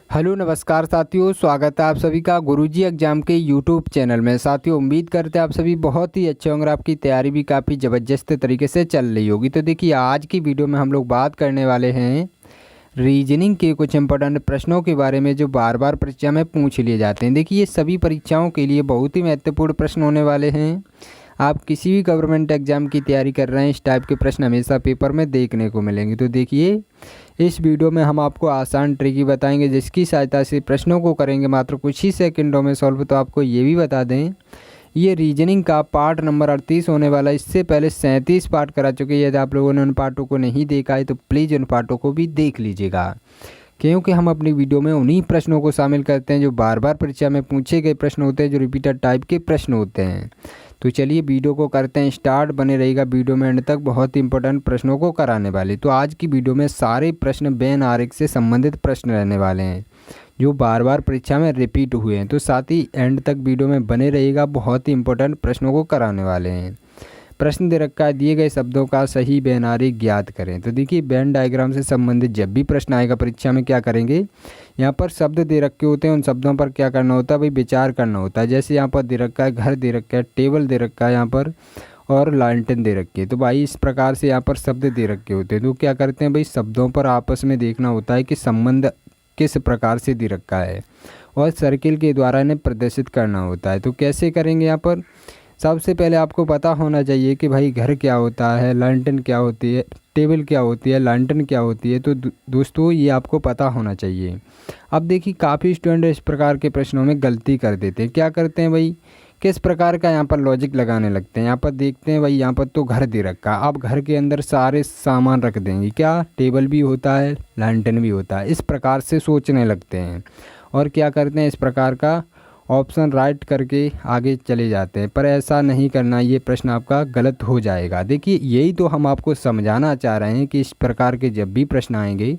Hello नमस्कार साथियों, स्वागत है आप सभी का गुरुजी एग्जाम के यूट्यूब चैनल में। साथियों उम्मीद करते हैं आप सभी बहुत ही अच्छे होंगे, आपकी तैयारी भी काफ़ी ज़बरदस्त तरीके से चल रही होगी। तो देखिए आज की वीडियो में हम लोग बात करने वाले हैं रीजनिंग के कुछ इंपॉर्टेंट प्रश्नों के बारे में जो बार बार परीक्षा में पूछ लिए जाते हैं। देखिए ये सभी परीक्षाओं के लिए बहुत ही महत्वपूर्ण प्रश्न होने वाले हैं। आप किसी भी गवर्नमेंट एग्जाम की तैयारी कर रहे हैं, इस टाइप के प्रश्न हमेशा पेपर में देखने को मिलेंगे। तो देखिए इस वीडियो में हम आपको आसान ट्रिक बताएंगे जिसकी सहायता से प्रश्नों को करेंगे मात्र कुछ ही सेकंडों में सॉल्व। तो आपको ये भी बता दें ये रीजनिंग का पार्ट नंबर 38 होने वाला है। इससे पहले 37 पार्ट करा चुके हैं। यदि आप लोगों ने उन पार्टों को नहीं देखा है तो प्लीज़ उन पार्टों को भी देख लीजिएगा, क्योंकि हम अपनी वीडियो में उन्हीं प्रश्नों को शामिल करते हैं जो बार बार परीक्षा में पूछे गए प्रश्न होते हैं, जो रिपीटेड टाइप के प्रश्न होते हैं। तो चलिए वीडियो को करते हैं स्टार्ट। बने रहेगा वीडियो में एंड तक, बहुत ही इंपॉर्टेंट प्रश्नों को कराने वाले। तो आज की वीडियो में सारे प्रश्न बैन आरेख से संबंधित प्रश्न रहने वाले हैं जो बार बार परीक्षा में रिपीट हुए हैं। तो साथ ही एंड तक वीडियो में बने रहेगा, बहुत ही इंपॉर्टेंट प्रश्नों को कराने वाले हैं। प्रश्न दे रखा है दिए गए शब्दों का सही बैन आरेख ज्ञात करें। तो देखिए बैन डायग्राम से संबंधित जब भी प्रश्न आएगा परीक्षा में क्या करेंगे, यहाँ पर शब्द दे रखे होते हैं, उन शब्दों पर क्या करना होता है भाई, विचार करना होता है। जैसे यहाँ पर दे रखा है घर दे रखा है, टेबल दे रखा है यहाँ पर, और लालटेन दे रखी है। तो भाई इस प्रकार से यहाँ पर शब्द दे रखे होते हैं। तो क्या करते हैं भाई, शब्दों पर आपस में देखना होता है कि संबंध किस प्रकार से दे रखा है और सर्किल के द्वारा इन्हें प्रदर्शित करना होता है। तो कैसे करेंगे, यहाँ पर सबसे पहले आपको पता होना चाहिए कि भाई घर क्या होता है, लालटेन क्या होती है, टेबल क्या होती है, लालटेन क्या होती है। तो दोस्तों ये आपको पता होना चाहिए। अब देखिए काफ़ी स्टूडेंट इस प्रकार के प्रश्नों में गलती कर देते हैं। क्या करते हैं भाई, किस प्रकार का यहाँ पर लॉजिक लगाने लगते हैं। यहाँ पर देखते हैं भाई, यहाँ पर तो घर दे रखा है, आप घर के अंदर सारे सामान रख देंगे, क्या टेबल भी होता है, लालटेन भी होता है, इस प्रकार से सोचने लगते हैं और क्या करते हैं इस प्रकार का ऑप्शन राइट करके आगे चले जाते हैं। पर ऐसा नहीं करना, ये प्रश्न आपका गलत हो जाएगा। देखिए यही तो हम आपको समझाना चाह रहे हैं कि इस प्रकार के जब भी प्रश्न आएंगे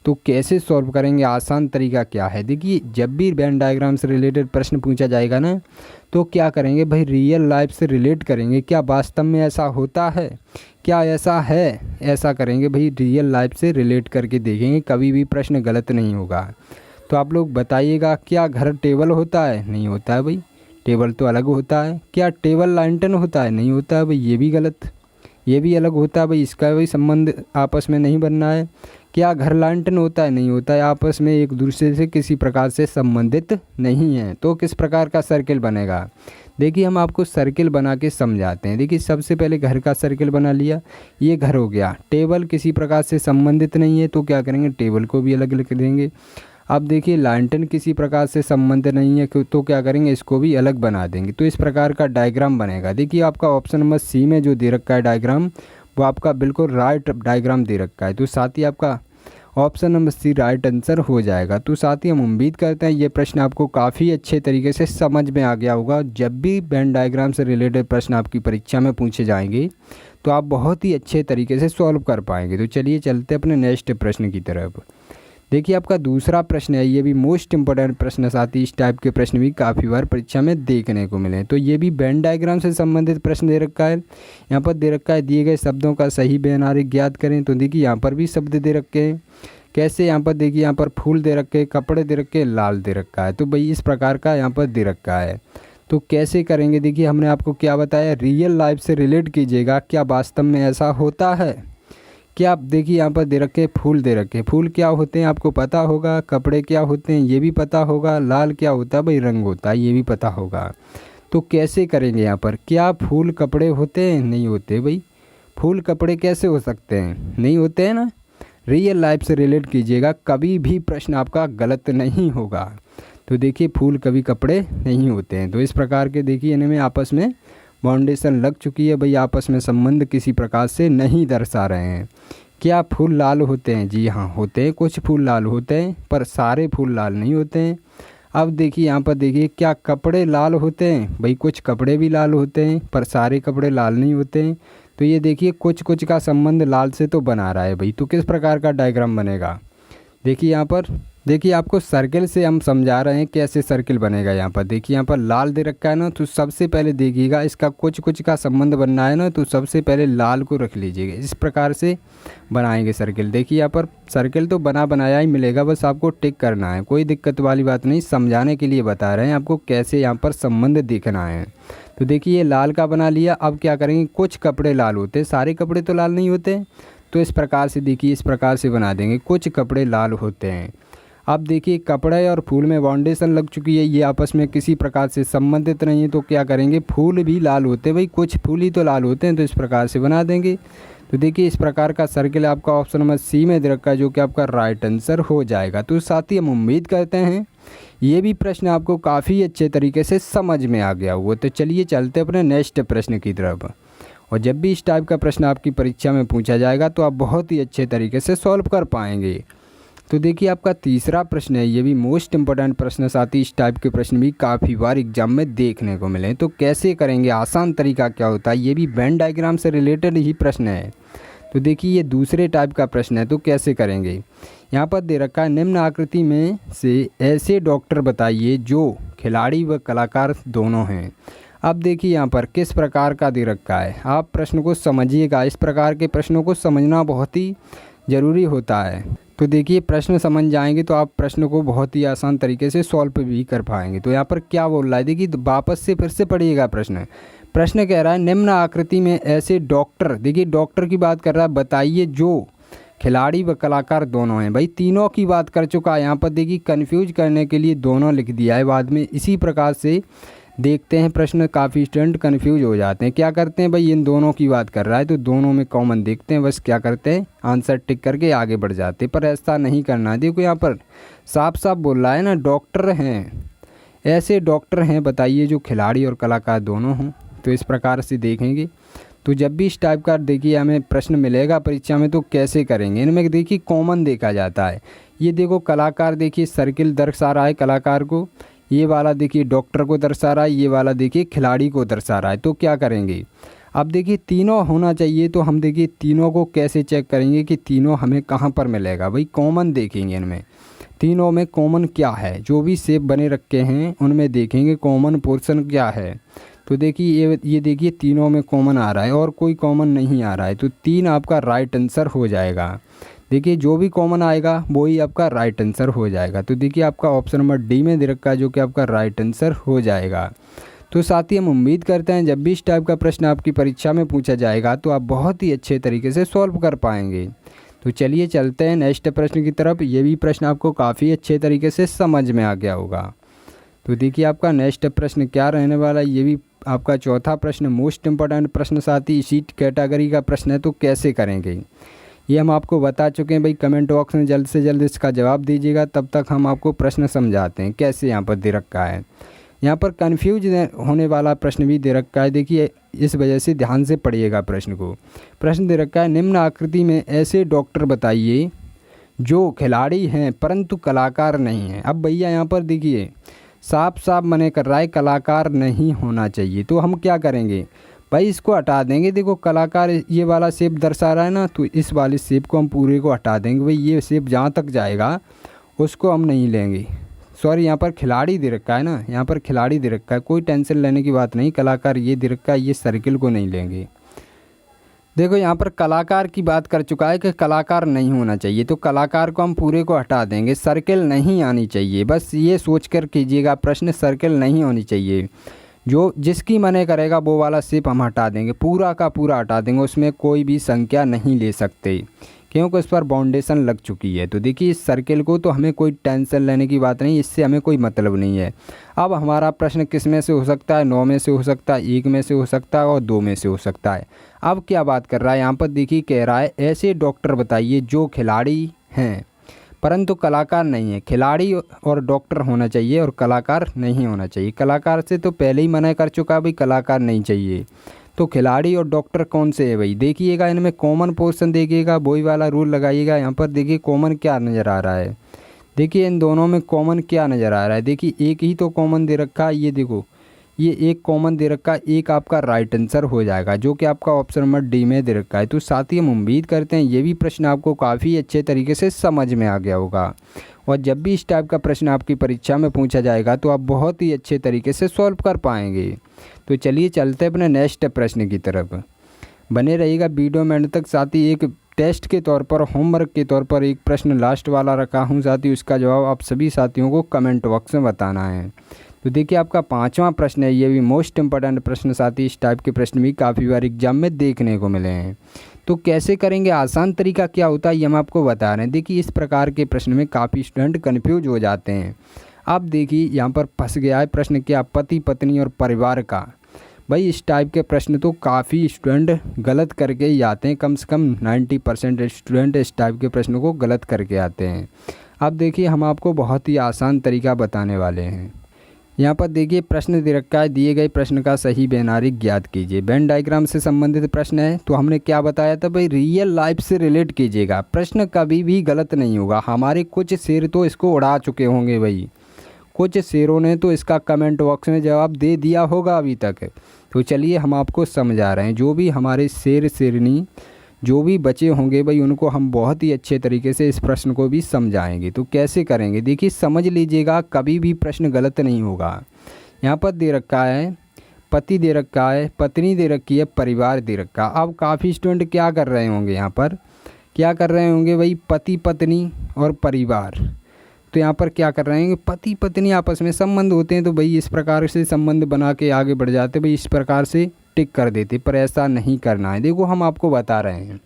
तो कैसे सॉल्व करेंगे, आसान तरीका क्या है। देखिए जब भी वेन डायग्राम से रिलेटेड प्रश्न पूछा जाएगा ना, तो क्या करेंगे भाई, रियल लाइफ से रिलेट करेंगे। क्या वास्तव में ऐसा होता है, क्या ऐसा है, ऐसा करेंगे भाई, रियल लाइफ से रिलेट करके देखेंगे, कभी भी प्रश्न गलत नहीं होगा। तो आप लोग बताइएगा, क्या घर टेबल होता है, नहीं होता है भाई, टेबल तो अलग होता है। क्या टेबल लालटेन होता है, नहीं होता है भाई, ये भी गलत, ये भी अलग होता है भाई, इसका भी संबंध आपस में नहीं बनना है। क्या घर लालटेन होता है, नहीं होता है, आपस में एक दूसरे से किसी प्रकार से संबंधित नहीं है। तो किस प्रकार का सर्किल बनेगा, देखिए हम आपको सर्किल बना के समझाते हैं। देखिए सबसे पहले घर का सर्किल बना लिया, ये घर हो गया। टेबल किसी प्रकार से संबंधित नहीं है तो क्या करेंगे, टेबल को भी अलग लिख देंगे। अब देखिए लालटेन किसी प्रकार से संबंध नहीं है तो क्या करेंगे, इसको भी अलग बना देंगे। तो इस प्रकार का डायग्राम बनेगा। देखिए आपका ऑप्शन नंबर सी में जो दे रखा है डायग्राम, वो आपका बिल्कुल राइट डायग्राम दे रखा है। तो साथ ही आपका option number C right answer हो जाएगा। तो साथ ही हम उम्मीद करते हैं ये प्रश्न आपको काफ़ी अच्छे तरीके से समझ में आ गया होगा। जब भी वेन डायग्राम से रिलेटेड प्रश्न आपकी परीक्षा में पूछे जाएंगे तो आप बहुत ही अच्छे तरीके से सॉल्व कर पाएंगे। तो चलिए चलते अपने नेक्स्ट प्रश्न की तरफ। देखिए आपका दूसरा प्रश्न है, ये भी मोस्ट इंपॉर्टेंट प्रश्न है। साथ ही इस टाइप के प्रश्न भी काफ़ी बार परीक्षा में देखने को मिले। तो ये भी वेन डायग्राम से संबंधित प्रश्न दे रखा है। यहाँ पर दे रखा है दिए गए शब्दों का सही बैन आरेख ज्ञात करें। तो देखिए यहाँ पर भी शब्द दे रखे हैं। कैसे, यहाँ पर देखिए यहाँ पर फूल दे रखे, कपड़े दे रखे, लाल दे रखा है। तो भाई इस प्रकार का यहाँ पर दे रखा है। तो कैसे करेंगे, देखिए हमने आपको क्या बताया, रियल लाइफ से रिलेट कीजिएगा, क्या वास्तव में ऐसा होता है। क्या आप देखिए यहाँ पर दे रखे फूल दे रखे, फूल क्या होते हैं आपको पता होगा, कपड़े क्या होते हैं ये भी पता होगा, लाल क्या होता है भाई, रंग होता है, ये भी पता होगा। तो कैसे करेंगे यहाँ पर, क्या फूल कपड़े होते हैं, नहीं होते भाई, फूल कपड़े कैसे हो सकते हैं, नहीं होते हैं ना। रियल लाइफ से रिलेट कीजिएगा, कभी भी प्रश्न आपका गलत नहीं होगा। तो देखिए फूल कभी कपड़े नहीं होते हैं। तो इस प्रकार के देखिए इनमें आपस में बाउंडेशन लग चुकी है भाई, आपस में संबंध किसी प्रकार से नहीं दर्शा रहे हैं। क्या फूल लाल होते हैं, जी हाँ होते हैं, कुछ फूल लाल होते हैं पर सारे फूल लाल नहीं होते हैं। अब देखिए यहाँ पर देखिए, क्या कपड़े लाल होते हैं, भाई कुछ कपड़े भी लाल होते हैं पर सारे कपड़े लाल नहीं होते हैं। तो ये देखिए कुछ का संबंध लाल से तो बना रहा है भाई। तो किस प्रकार का डायग्राम बनेगा, देखिए यहाँ पर देखिए आपको सर्किल से हम समझा रहे हैं कैसे सर्किल बनेगा। यहाँ पर देखिए, यहाँ पर लाल दे रखा है ना, तो सबसे पहले देखिएगा इसका कुछ कुछ का संबंध बनना है ना, तो सबसे पहले लाल को रख लीजिएगा। इस प्रकार से बनाएंगे सर्किल। देखिए यहाँ पर सर्किल तो बना बनाया ही मिलेगा, बस आपको टिक करना है, कोई दिक्कत वाली बात नहीं। समझाने के लिए बता रहे हैं आपको कैसे यहाँ पर संबंध देखना है। तो देखिए ये लाल का बना लिया। अब क्या करेंगे, कुछ कपड़े लाल होते हैं, सारे कपड़े तो लाल नहीं होते, तो इस प्रकार से देखिए इस प्रकार से बना देंगे, कुछ कपड़े लाल होते हैं। अब देखिए कपड़े और फूल में बाउंडेशन लग चुकी है, ये आपस में किसी प्रकार से संबंधित नहीं है, तो क्या करेंगे, फूल भी लाल होते हैं भाई, कुछ फूल ही तो लाल होते हैं, तो इस प्रकार से बना देंगे। तो देखिए इस प्रकार का सर्किल आपका ऑप्शन नंबर सी में दे रखा है, जो कि आपका राइट आंसर हो जाएगा। तो साथ ही हम उम्मीद करते हैं ये भी प्रश्न आपको काफ़ी अच्छे तरीके से समझ में आ गया हुआ। तो चलिए चलते अपने नेक्स्ट प्रश्न की तरफ। और जब भी इस टाइप का प्रश्न आपकी परीक्षा में पूछा जाएगा तो आप बहुत ही अच्छे तरीके से सॉल्व कर पाएंगे। तो देखिए आपका तीसरा प्रश्न है, ये भी मोस्ट इम्पोर्टेंट प्रश्न। साथ ही इस टाइप के प्रश्न भी काफ़ी बार एग्जाम में देखने को मिले। तो कैसे करेंगे, आसान तरीका क्या होता है, ये भी वेन डायग्राम से रिलेटेड ही प्रश्न है। तो देखिए ये दूसरे टाइप का प्रश्न है, तो कैसे करेंगे। यहाँ पर दे रखा है, निम्न आकृति में से ऐसे डॉक्टर बताइए जो खिलाड़ी व कलाकार दोनों हैं। अब देखिए यहाँ पर किस प्रकार का दे रखा है, आप प्रश्न को समझिएगा। इस प्रकार के प्रश्नों को समझना बहुत ही ज़रूरी होता है। तो देखिए प्रश्न समझ जाएंगे तो आप प्रश्न को बहुत ही आसान तरीके से सॉल्व भी कर पाएंगे। तो यहाँ पर क्या बोल रहा है, देखिए वापस से फिर से पढ़िएगा प्रश्न। प्रश्न कह रहा है, निम्न आकृति में ऐसे डॉक्टर, देखिए डॉक्टर की बात कर रहा है, बताइए जो खिलाड़ी व कलाकार दोनों हैं। भाई तीनों की बात कर चुका है, यहाँ पर देखिए कन्फ्यूज करने के लिए दोनों लिख दिया है बाद में। इसी प्रकार से देखते हैं प्रश्न, काफ़ी स्टूडेंट कन्फ्यूज हो जाते हैं, क्या करते हैं भाई इन दोनों की बात कर रहा है तो दोनों में कॉमन देखते हैं, बस क्या करते हैं आंसर टिक करके आगे बढ़ जाते हैं। पर ऐसा नहीं करना है। देखो यहाँ पर साफ साफ बोल रहा है ना, डॉक्टर हैं, ऐसे डॉक्टर हैं बताइए जो खिलाड़ी और कलाकार दोनों हों। तो इस प्रकार से देखेंगे। तो जब भी इस टाइप का देखिए हमें प्रश्न मिलेगा परीक्षा में तो कैसे करेंगे, इनमें देखिए कॉमन देखा जाता है। ये देखो कलाकार, देखिए सर्किल दर्शा रहा है कलाकार को, ये वाला देखिए डॉक्टर को दर्शा रहा है, ये वाला देखिए खिलाड़ी को दर्शा रहा है। तो क्या करेंगे, अब देखिए तीनों होना चाहिए, तो हम देखिए तीनों को कैसे चेक करेंगे कि तीनों हमें कहाँ पर मिलेगा। भाई कॉमन देखेंगे, इनमें तीनों में कॉमन क्या है, जो भी शेप बने रखे हैं उनमें देखेंगे कॉमन पोर्शन क्या है। तो देखिए ये देखिए तीनों में कॉमन आ रहा है और कोई कॉमन नहीं आ रहा है, तो 3 आपका राइट आंसर हो जाएगा। देखिए जो भी कॉमन आएगा वही आपका राइट आंसर हो जाएगा। तो देखिए आपका ऑप्शन नंबर डी में दे रखा है, जो कि आपका राइट आंसर हो जाएगा। तो साथ ही हम उम्मीद करते हैं जब भी इस टाइप का प्रश्न आपकी परीक्षा में पूछा जाएगा तो आप बहुत ही अच्छे तरीके से सॉल्व कर पाएंगे। तो चलिए चलते हैं नेक्स्ट प्रश्न की तरफ। ये भी प्रश्न आपको काफ़ी अच्छे तरीके से समझ में आ गया होगा। तो देखिए आपका नेक्स्ट प्रश्न क्या रहने वाला है, ये भी आपका चौथा प्रश्न मोस्ट इम्पोर्टेंट प्रश्न, साथ ही इसी कैटेगरी का प्रश्न है। तो कैसे करेंगे ये हम आपको बता चुके हैं। भाई कमेंट बॉक्स में जल्द से जल्द इसका जवाब दीजिएगा, तब तक हम आपको प्रश्न समझाते हैं कैसे यहाँ पर दे रखा है। यहाँ पर कन्फ्यूज होने वाला प्रश्न भी दे रखा है, देखिए इस वजह से ध्यान से पढ़िएगा प्रश्न को। प्रश्न दे रखा है, निम्न आकृति में ऐसे डॉक्टर बताइए जो खिलाड़ी हैं परंतु कलाकार नहीं हैं। अब भैया यहाँ पर देखिए साफ साफ मने कर रहा है कलाकार नहीं होना चाहिए, तो हम क्या करेंगे भाई इसको हटा देंगे। देखो कलाकार ये वाला शेप दर्शा रहा है ना, तो इस वाले शेप को हम पूरे को हटा देंगे। भाई ये शेप जहाँ तक जाएगा उसको हम नहीं लेंगे। सॉरी यहाँ पर खिलाड़ी दे रखा है ना, यहाँ पर खिलाड़ी दे रखा है, कोई टेंशन लेने की बात नहीं। कलाकार ये दे रखा है, ये सर्किल को नहीं लेंगे। देखो यहाँ पर कलाकार की बात कर चुका है कि कलाकार नहीं होना चाहिए, तो कलाकार को हम पूरे को हटा देंगे। सर्किल नहीं आनी चाहिए, बस ये सोच कर कीजिएगा प्रश्न, सर्किल नहीं होनी चाहिए। जो जिसकी मने करेगा वो वाला शेप हम हटा देंगे, पूरा का पूरा हटा देंगे, उसमें कोई भी संख्या नहीं ले सकते क्योंकि उस पर बाउंडेशन लग चुकी है। तो देखिए इस सर्किल को तो हमें कोई टेंशन लेने की बात नहीं, इससे हमें कोई मतलब नहीं है। अब हमारा प्रश्न किस में से हो सकता है, 9 में से हो सकता है, 1 में से हो सकता है और 2 में से हो सकता है। अब क्या बात कर रहा है यहाँ पर, देखिए कह रहा है ऐसे डॉक्टर बताइए जो खिलाड़ी हैं परंतु कलाकार नहीं है। खिलाड़ी और डॉक्टर होना चाहिए और कलाकार नहीं होना चाहिए। कलाकार से तो पहले ही मना कर चुका भाई, कलाकार नहीं चाहिए। तो खिलाड़ी और डॉक्टर कौन से है भाई, देखिएगा इनमें कॉमन पोर्शन देखिएगा, वही वाला रूल लगाइएगा। यहाँ पर देखिए कॉमन क्या नज़र आ रहा है, देखिए इन दोनों में कॉमन क्या नज़र आ रहा है। देखिए एक ही तो कॉमन दे रखा है, ये देखो ये एक कॉमन दे रखा है, एक आपका राइट आंसर हो जाएगा, जो कि आपका ऑप्शन नंबर डी में दे रखा है। तो साथ ही हम उम्मीद करते हैं ये भी प्रश्न आपको काफ़ी अच्छे तरीके से समझ में आ गया होगा। और जब भी इस टाइप का प्रश्न आपकी परीक्षा में पूछा जाएगा तो आप बहुत ही अच्छे तरीके से सॉल्व कर पाएंगे। तो चलिए चलते हैं अपने नेक्स्ट प्रश्न की तरफ। बने रहिएगा वीडियो में अंत तक। साथ ही एक टेस्ट के तौर पर, होमवर्क के तौर पर एक प्रश्न लास्ट वाला रखा हूँ। साथ ही उसका जवाब आप सभी साथियों को कमेंट बॉक्स में बताना है। तो देखिए आपका 5वां प्रश्न है, ये भी मोस्ट इम्पोर्टेंट प्रश्न। साथ ही इस टाइप के प्रश्न भी काफ़ी बार एग्जाम में देखने को मिले हैं। तो कैसे करेंगे, आसान तरीका क्या होता है ये हम आपको बता रहे हैं। देखिए इस प्रकार के प्रश्न में काफ़ी स्टूडेंट कन्फ्यूज हो जाते हैं। अब देखिए यहाँ पर फंस गया है प्रश्न क्या, पति पत्नी और परिवार का। भाई इस टाइप के प्रश्न तो काफ़ी स्टूडेंट गलत करके ही आते हैं। कम से कम 90% स्टूडेंट इस टाइप के प्रश्न को गलत करके आते हैं। अब देखिए हम आपको बहुत ही आसान तरीका बताने वाले हैं। यहाँ पर देखिए प्रश्न दे रखा है, दिए गए प्रश्न का सही बेनारी ज्ञात कीजिए। वेन डायग्राम से संबंधित प्रश्न है। तो हमने क्या बताया था भाई, रियल लाइफ से रिलेट कीजिएगा। प्रश्न कभी भी गलत नहीं होगा। हमारे कुछ शेर तो इसको उड़ा चुके होंगे भाई, कुछ शेरों ने तो इसका कमेंट बॉक्स में जवाब दे दिया होगा अभी तक। तो चलिए हम आपको समझा रहे हैं। जो भी हमारे शेर शेरनी जो भी बचे होंगे भाई, उनको हम बहुत ही अच्छे तरीके से इस प्रश्न को भी समझाएंगे। तो कैसे करेंगे देखिए समझ लीजिएगा, कभी भी प्रश्न गलत नहीं होगा। यहाँ पर दे रखा है पति दे रखा है, पत्नी दे रखी है, परिवार दे रखा। अब काफ़ी स्टूडेंट क्या कर रहे होंगे, यहाँ पर क्या कर रहे होंगे भाई, पति पत्नी और परिवार। तो यहाँ पर क्या कर रहे हैं, पति पत्नी आपस में संबंध होते हैं तो भाई इस प्रकार से संबंध बना के आगे बढ़ जाते, भाई इस प्रकार से टिक कर देते। पर ऐसा नहीं करना है। देखो हम आपको बता रहे हैं।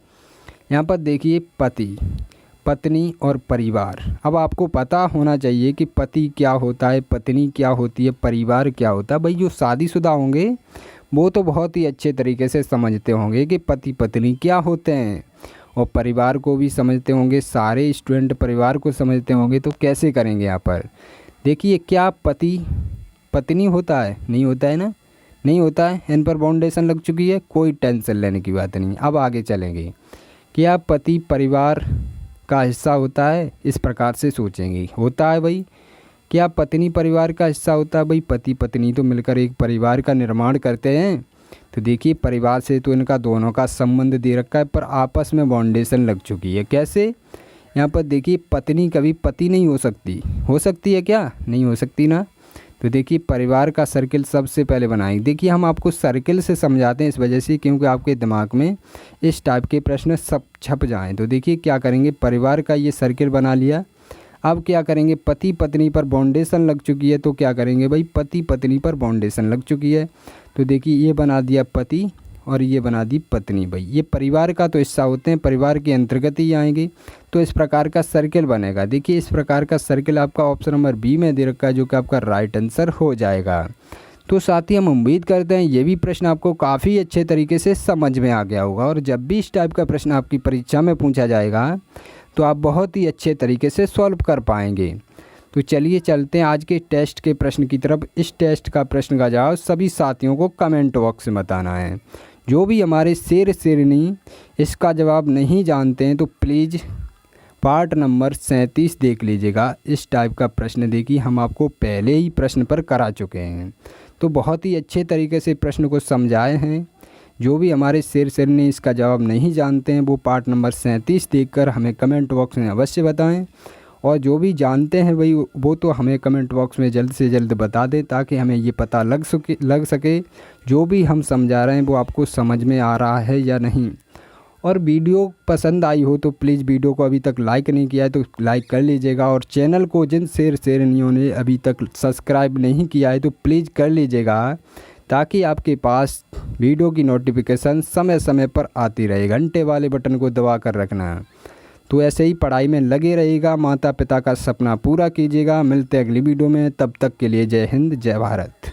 यहाँ पर देखिए पति, पत्नी और परिवार। अब आपको पता होना चाहिए कि पति क्या होता है, पत्नी क्या होती है, परिवार क्या होता है। भाई जो शादीशुदा होंगे वो तो बहुत ही अच्छे तरीके से समझते होंगे कि पति पत्नी क्या होते हैं, और परिवार को भी समझते होंगे। सारे स्टूडेंट परिवार को समझते होंगे। तो कैसे करेंगे यहाँ पर देखिए, क्या पति पत्नी होता है, नहीं होता है ना, नहीं होता है। इन पर बाउंडेशन लग चुकी है, कोई टेंशन लेने की बात नहीं। अब आगे चलेंगे, क्या पति परिवार का हिस्सा होता है, इस प्रकार से सोचेंगे। होता है भाई। क्या पत्नी परिवार का हिस्सा होता है, भाई पति पत्नी तो मिलकर एक परिवार का निर्माण करते हैं। तो देखिए परिवार से तो इनका दोनों का संबंध दे रखा है, पर आपस में बाउंडेशन लग चुकी है। कैसे, यहाँ पर देखिए पत्नी कभी पति नहीं हो सकती है क्या, नहीं हो सकती ना। तो देखिए परिवार का सर्किल सबसे पहले बनाएंगे। देखिए हम आपको सर्किल से समझाते हैं इस वजह से क्योंकि आपके दिमाग में इस टाइप के प्रश्न सब छप जाएं। तो देखिए क्या करेंगे, परिवार का ये सर्किल बना लिया। अब क्या करेंगे, पति पत्नी पर बाउंडेशन लग चुकी है। तो क्या करेंगे भाई, पति पत्नी पर बाउंडेशन लग चुकी है। तो देखिए ये बना दिया पति और ये बना दी पत्नी। भाई ये परिवार का तो हिस्सा होते हैं, परिवार के अंतर्गत ही आएंगे। तो इस प्रकार का सर्किल बनेगा। देखिए इस प्रकार का सर्किल आपका ऑप्शन नंबर बी में दे रखा है, जो कि आपका राइट आंसर हो जाएगा। तो साथ ही हम उम्मीद करते हैं ये भी प्रश्न आपको काफ़ी अच्छे तरीके से समझ में आ गया होगा, और जब भी इस टाइप का प्रश्न आपकी परीक्षा में पूछा जाएगा तो आप बहुत ही अच्छे तरीके से सॉल्व कर पाएंगे। तो चलिए चलते हैं आज के टेस्ट के प्रश्न की तरफ। इस टेस्ट का प्रश्न का जवाब सभी साथियों को कमेंट बॉक्स में बताना है। जो भी हमारे शेर शेरनी इसका जवाब नहीं जानते हैं तो प्लीज़ पार्ट नंबर 37 देख लीजिएगा। इस टाइप का प्रश्न देखिए हम आपको पहले ही प्रश्न पर करा चुके हैं, तो बहुत ही अच्छे तरीके से प्रश्न को समझाए हैं। जो भी हमारे शेर शेरनी इसका जवाब नहीं जानते हैं वो पार्ट नंबर 37 देखकर हमें कमेंट बॉक्स में अवश्य बताएं, और जो भी जानते हैं भाई वो तो हमें कमेंट बॉक्स में जल्द से जल्द बता दें, ताकि हमें ये पता लग सके जो भी हम समझा रहे हैं वो आपको समझ में आ रहा है या नहीं। और वीडियो पसंद आई हो तो प्लीज़ वीडियो को अभी तक लाइक नहीं किया है तो लाइक कर लीजिएगा, और चैनल को जिन शेर शेरनियों ने अभी तक सब्सक्राइब नहीं किया है तो प्लीज़ कर लीजिएगा, ताकि आपके पास वीडियो की नोटिफिकेशन समय समय पर आती रहे। घंटे वाले बटन को दबा कर रखना। तो ऐसे ही पढ़ाई में लगे रहिएगा, माता पिता का सपना पूरा कीजिएगा। मिलते अगली वीडियो में, तब तक के लिए जय हिंद जय भारत।